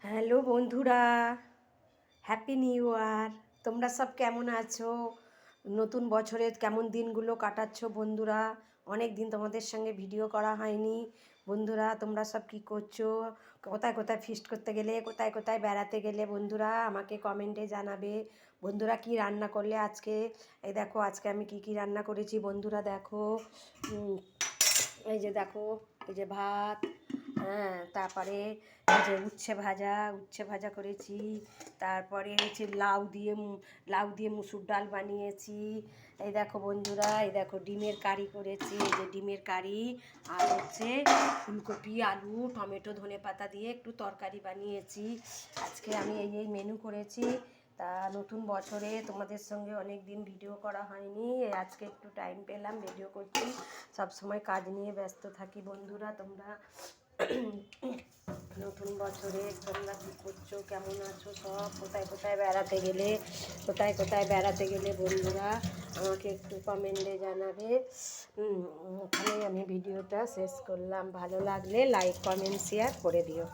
Hello বন্ধুরা, happy new year. তোমরা সব কেমন আছো? নতুন বছরে কেমন দিনগুলো কাটাচ্ছো বন্ধুরা? অনেক দিন তোমাদের সঙ্গে ভিডিও করা হয়নি। বন্ধুরা তোমরা সব কী করছো? কোথায় কোথায় ফিস্ট করতে গেলে, কোথায় কোথায় বেড়াতে গেলে বন্ধুরা আমাকে কমেন্টে জানাবে। বন্ধুরা কি রান্না করলে আজকে? এই দেখো আজকে আমি কি কি রান্না করেছি বন্ধুরা দেখো। এই যে দেখো, এই যে ভাত, হ্যাঁ, তারপরে এই যে উচ্ছে ভাজা করেছি। তারপরে হচ্ছে লাউ দিয়ে মুসুর ডাল বানিয়েছি। এই দেখো বন্ধুরা, এই দেখো ডিমের কারি করেছি, এই যে ডিমের কারি। আর হচ্ছে ফুলকপি আলু টমেটো ধনেপাতা দিয়ে একটু তরকারি বানিয়েছি। আজকে আমি এই মেনু করেছি। তা নতুন বছরে তোমাদের সঙ্গে অনেক দিন ভিডিও করা হয়নি, আজকে একটু টাইম পেলাম ভিডিও করছি। সব সময় কাজ নিয়ে ব্যস্ত থাকি বন্ধুরা। তোমরা নতুন বছরে তোমরা কী করছো, কেমন আছো সব? কোথায় কোথায় বেড়াতে গেলে বন্ধুরা আমাকে একটু কমেন্টে জানাবে। ওখানে আমি ভিডিওটা শেষ করলাম। ভালো লাগলে লাইক কমেন্ট শেয়ার করে দিও।